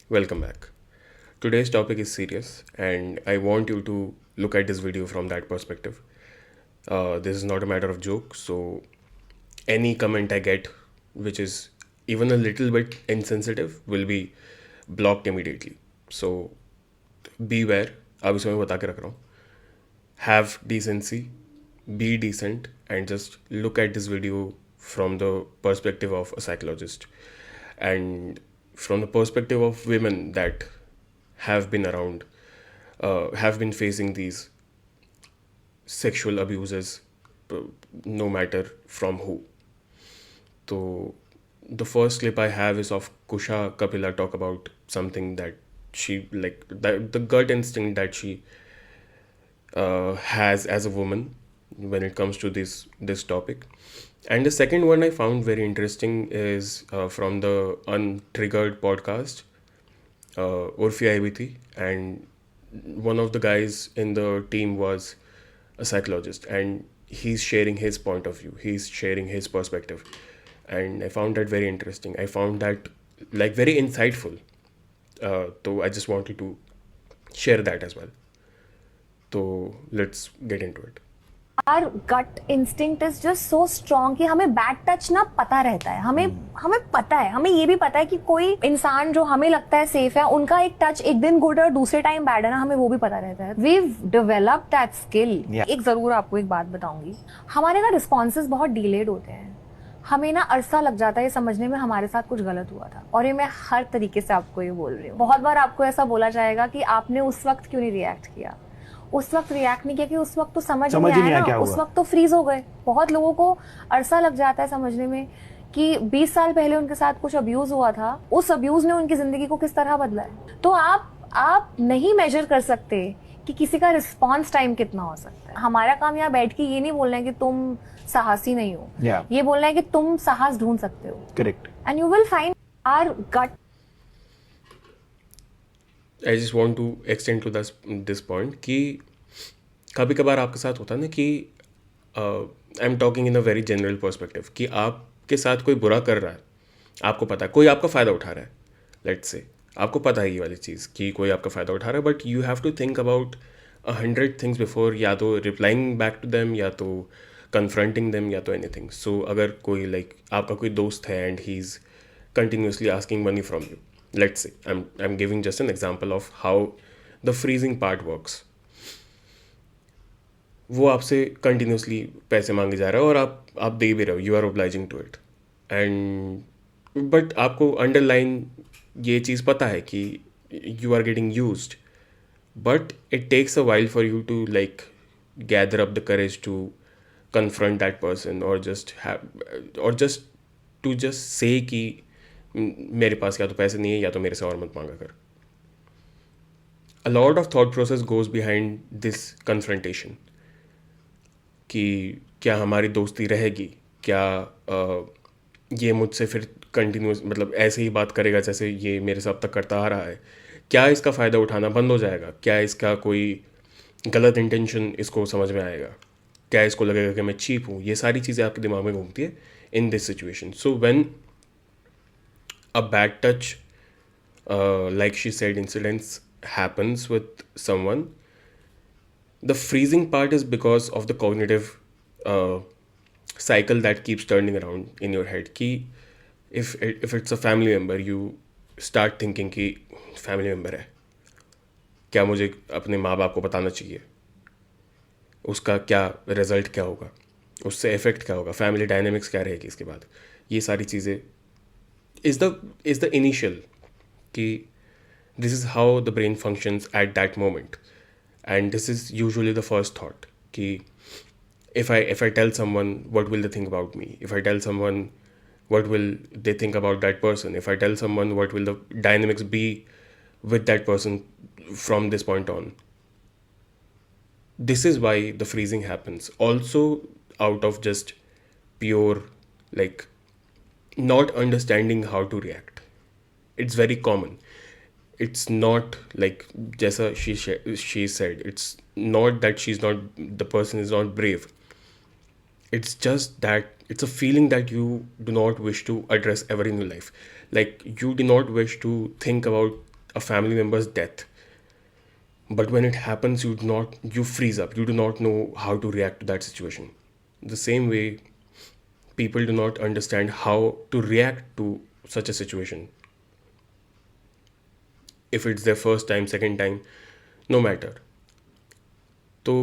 Welcome back. Today's topic is serious, and I want you to look at this video from that perspective. This is not a matter of joke, so any comment I get which is even a little bit insensitive will be blocked immediately. So beware. अभी से मैं बता के रख रहा हूँ. Have decency, be decent, and just look at this video from the perspective of a psychologist and from the perspective of women that have been around, have been facing these sexual abuses, no matter from who. So the first clip I have is of Kusha Kapila talk about something that she like the gut instinct that she has as a woman when it comes to this topic. And the second one I found very interesting is from the Untriggered podcast, Urfi Aibiti, and one of the guys in the team was a psychologist, and he's sharing his point of view. He's sharing his perspective, and I found that very interesting. I found that like very insightful. So I just wanted to share that as well. So let's get into it. Our gut instinct is just so strong कि हमें bad touch ना पता रहता है. हमें पता है, हमें ये भी पता है कि कोई इंसान जो हमें लगता है सेफ है, उनका एक टच एक दिन गुड और दूसरे टाइम बैड है ना, हमें वो भी पता रहता है. We've developed that skill. एक जरूर आपको एक बात बताऊंगी, हमारे ना रिस्पॉन्सेज बहुत डिलेड होते हैं. हमें ना अरसा लग जाता है ये समझने में हमारे साथ कुछ गलत हुआ था. और ये मैं हर तरीके से आपको ये बोल रही हूँ. बहुत बार आपको ऐसा बोला जाएगा कि आपने उस वक्त क्यों नहीं रिएक्ट किया. उस वक्त रिएक्ट नहीं किया कि उस वक्त तो समझ नहीं आया ना, उस वक्त तो फ्रीज हो गए. बहुत लोगों को अरसा लग जाता है समझने में कि 20 साल पहले उनके साथ कुछ अब्यूज हुआ था, उस अब्यूज ने उनकी जिंदगी को किस तरह बदला है. तो आप नहीं मेजर कर सकते कि किसी का रिस्पॉन्स टाइम कितना हो सकता है. हमारा काम यहाँ बैठ के ये नहीं बोलना है कि तुम साहसी नहीं हो, ये बोलना है कि तुम साहस ढूंढ सकते हो. Correct. And you will find our gut. I just want to extend to this point कि कभी कभार आपके साथ होता है ना कि I am talking in a very general perspective कि आपके साथ कोई बुरा कर रहा है, आपको पता है कोई आपका फ़ायदा उठा रहा है. लेट्स से आपको पता है ये वाली चीज़ कि कोई आपका फ़ायदा उठा रहा है, but you have to think about 100 things before या तो रिप्लाइंग बैक टू देम या तो कन्फ्रंटिंग देम या तो एनीथिंग. सो अगर कोई आपका कोई दोस्त है and he is continuously asking money from you. Let's say I'm giving just an example of how the freezing part works. वो आपसे कंटिन्यूसली पैसे मांगे जा रहा है और आप दे भी रहे हो, you are obliging to it, and but आपको अंडरलाइन ये चीज़ पता है कि you are getting used, but it takes a while for you to gather up the courage to confront that person or just to say कि मेरे पास या तो पैसे नहीं है या तो मेरे से और मत मांगा कर. A lot of thought process goes behind this confrontation कि क्या हमारी दोस्ती रहेगी, क्या ये मुझसे फिर कंटिन्यूस ऐसे ही बात करेगा जैसे ये मेरे से अब तक करता आ रहा है, क्या इसका फ़ायदा उठाना बंद हो जाएगा, क्या इसका कोई गलत इंटेंशन इसको समझ में आएगा, क्या इसको लगेगा कि मैं चीप हूँ. ये सारी चीज़ें आपके दिमाग में घूमती है in this situation. So when a bad touch, like she said, incidents happens with someone, the freezing part is because of the cognitive cycle that keeps turning around in your head ki if it's a family member, you start thinking कि family member है, क्या मुझे अपने माँ बाप को बताना चाहिए, उसका क्या रिजल्ट क्या होगा, उससे इफेक्ट क्या होगा, फैमिली डायनेमिक्स क्या रहेगी इसके बाद. ये सारी चीज़ें is the initial कि this is how the brain functions at that moment, and this is usually the first thought कि if I tell someone, what will they think about me, if I tell someone, what will they think about that person, if I tell someone, what will the dynamics be with that person from this point on. This is why the freezing happens, also out of just pure not understanding how to react. It's very common. It's not like जैसा she said, it's not that the person is not brave. It's just that it's a feeling that you do not wish to address ever in your life. You do not wish to think about a family member's death. But when it happens, you freeze up. You do not know how to react to that situation. The same way, people do not understand how to react to such a situation. If it's their first time, second time, no matter. तो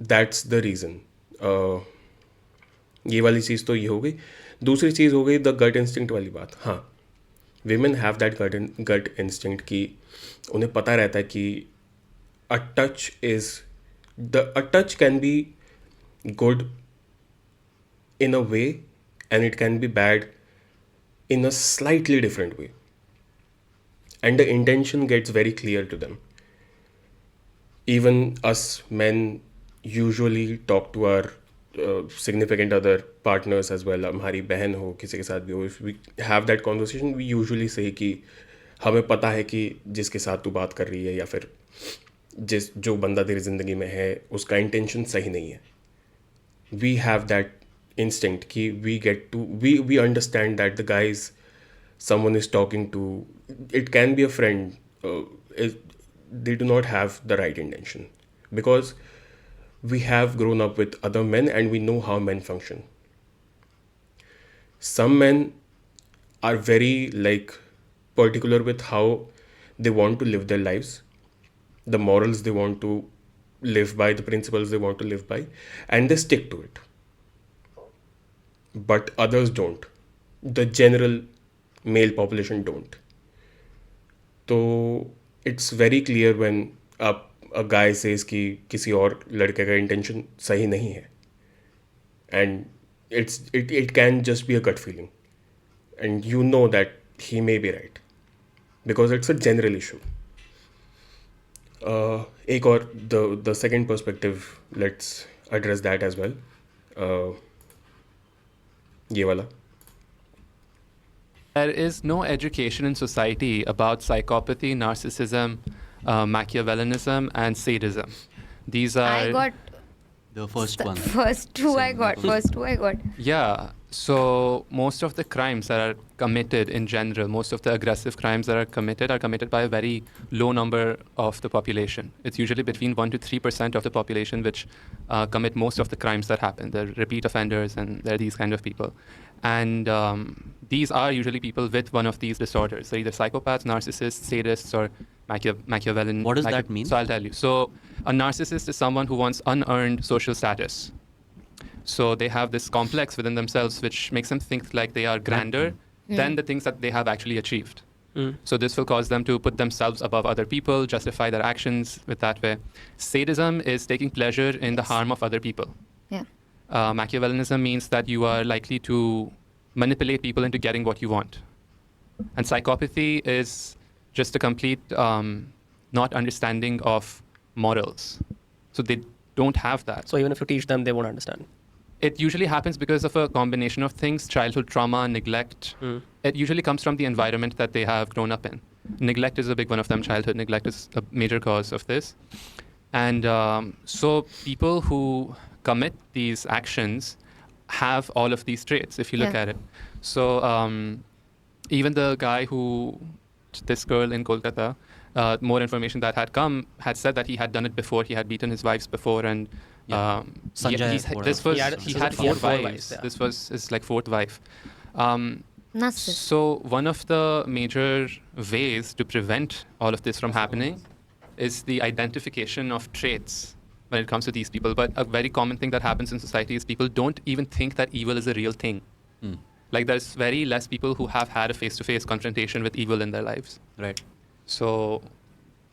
that's the reason. ये वाली चीज़ तो ये हो गई. दूसरी चीज़ हो गई द गट इंस्टिंक्ट वाली बात. हाँ, women have that gut instinct कि उन्हें पता रहता है कि a touch can be good in a way and it can be bad in a slightly different way, and the intention gets very clear to them. Even us men usually talk to our significant other partners as well. हमारी बहन हो, किसी के साथ भी हो, if we have that conversation, we usually say कि हमें पता है कि जिसके साथ तू बात कर रही है या फिर जो बंदा तेरी ज़िंदगी में है उसका इंटेंशन सही नहीं है. We have that instinct ki we understand that the guys someone is talking to, it can be a friend, they do not have the right intention, because we have grown up with other men and we know how men function. Some men are very particular with how they want to live their lives, the morals they want to live by, the principles they want to live by, and they stick to it. But others don't. The general male population don't. So it's very clear when a guy says कि किसी और लड़के का intention सही नहीं है, and it can just be a gut feeling, and you know that he may be right because it's a general issue. एक और the second perspective, let's address that as well. ये वाला. There is no education in society about psychopathy, narcissism, Machiavellianism, and sadism. These are... I got The first one. first two I got. Yeah. So most of the crimes that are committed in general, most of the aggressive crimes that are committed by a very low number of the population. It's usually between 1% to 3% of the population which commit most of the crimes that happen. They're repeat offenders and they're these kind of people. And these are usually people with one of these disorders. They're either psychopaths, narcissists, sadists, or Machiavellian. What does that mean? So I'll tell you. So a narcissist is someone who wants unearned social status. So they have this complex within themselves which makes them think like they are grander than the things that they have actually achieved. So this will cause them to put themselves above other people, justify their actions with that way. Sadism is taking pleasure in the harm of other people. Yeah. Machiavellianism means that you are likely to manipulate people into getting what you want. And psychopathy is just a complete not understanding of morals. So they don't have that. So even if you teach them, they won't understand. It usually happens because of a combination of things: childhood trauma, neglect. It usually comes from the environment that they have grown up in. Neglect is a big one of them. Childhood neglect is a major cause of this. And so people who commit these actions have all of these traits, if you look at it. So even the guy this girl in Kolkata, more information that had come, had said that he had done it before. He had beaten his wives before, and Sanjay, he had four wives. wives, yeah. This was his fourth wife. Narcissist. So one of the major ways to prevent all of this from happening is the identification of traits when it comes to these people. But a very common thing that happens in society is people don't even think that evil is a real thing. Like there's very less people who have had a face-to-face confrontation with evil in their lives. Right. So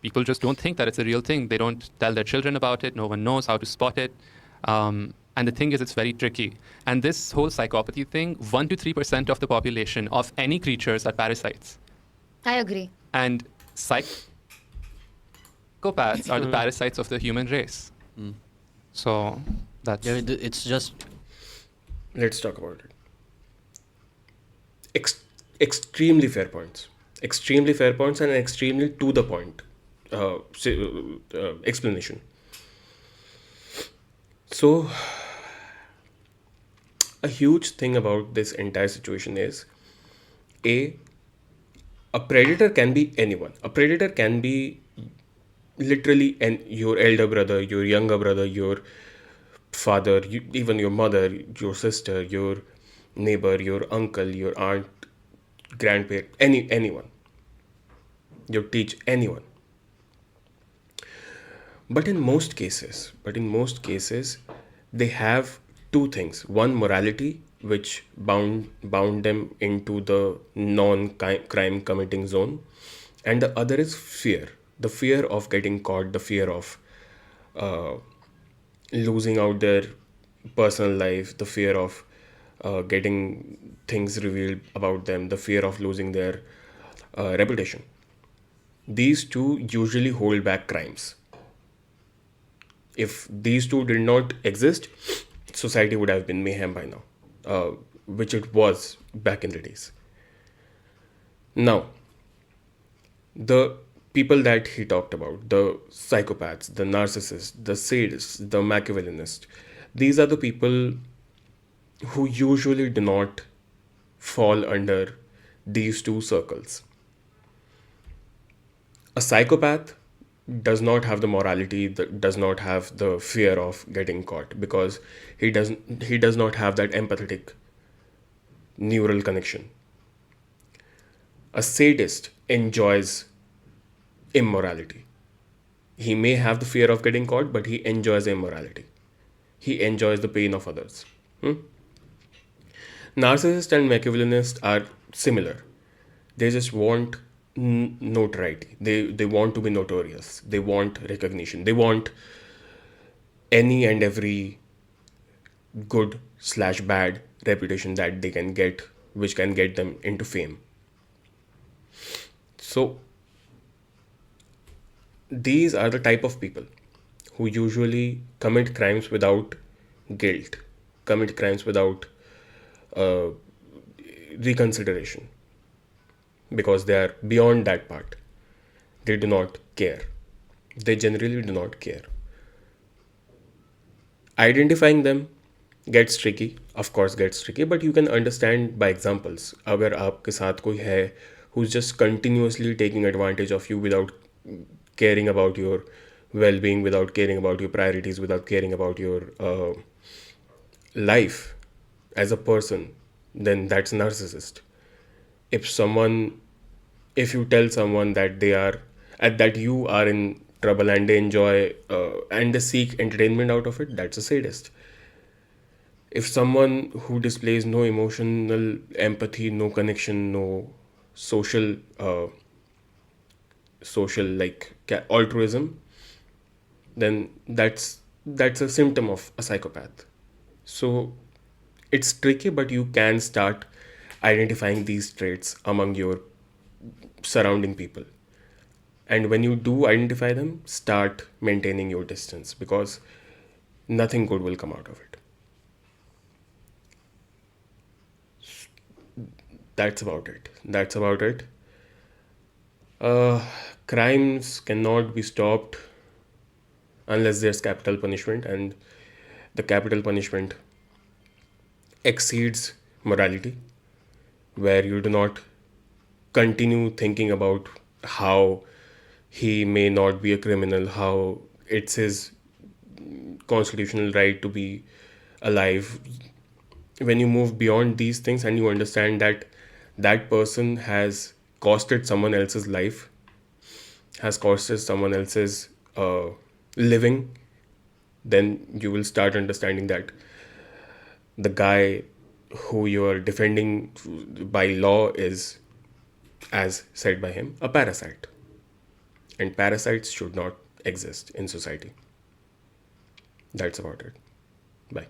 people just don't think that it's a real thing. They don't tell their children about it. No one knows how to spot it. And the thing is, it's very tricky. And this whole psychopathy thing, 1% to 3% of the population of any creatures are parasites. I agree. And psychopaths are the parasites of the human race. So that's... It's just... Let's talk about it. Extremely fair points. Extremely fair points and extremely to the point explanation. So, a huge thing about this entire situation is, A a predator can be anyone. A predator can be literally your elder brother, your younger brother, your father, even your mother, your sister, your neighbor, your uncle, your aunt, grandparent, anyone, your teacher, anyone. But in most cases, they have two things. One, morality, which bound them into the non-crime committing zone, and the other is fear. The fear of getting caught, the fear of uh, losing out their personal life, the fear of getting things revealed about them, the fear of losing their reputation. These two usually hold back crimes. If these two did not exist, society would have been mayhem by now, which it was back in the days. Now, the people that he talked about, the psychopaths, the narcissists, the sadists, the Machiavellianists, these are the people who usually do not fall under these two circles. A psychopath does not have the morality, does not have the fear of getting caught, because he does not have that empathetic neural connection. A sadist enjoys immorality. He may have the fear of getting caught, but he enjoys immorality. He enjoys the pain of others. Narcissists and Machiavellianists are similar. They just want notoriety. They want to be notorious. They want recognition. They want any and every good/bad reputation that they can get, which can get them into fame. So these are the type of people who usually commit crimes without guilt, commit crimes without reconsideration, because they are beyond that part. They do not care. They generally do not care. Identifying them gets tricky, of course gets tricky, but you can understand by examples. अगर आपके साथ कोई है who's just continuously taking advantage of you without caring about your well-being, without caring about your priorities, without caring about your life as a person, then that's a narcissist. If you tell someone that that you are in trouble and they enjoy and they seek entertainment out of it, that's a sadist. If someone who displays no emotional empathy, no connection, no social altruism, then that's a symptom of a psychopath. So it's tricky, but you can start identifying these traits among your surrounding people. And when you do identify them, start maintaining your distance, because nothing good will come out of it. That's about it. Crimes cannot be stopped unless there's capital punishment, and the capital punishment exceeds morality, where you do not continue thinking about how he may not be a criminal, how it's his constitutional right to be alive. When you move beyond these things and you understand that that person has costed someone else's life, has costed someone else's living, then you will start understanding that the guy who you are defending by law is, as said by him, a parasite. And parasites should not exist in society. That's about it. Bye.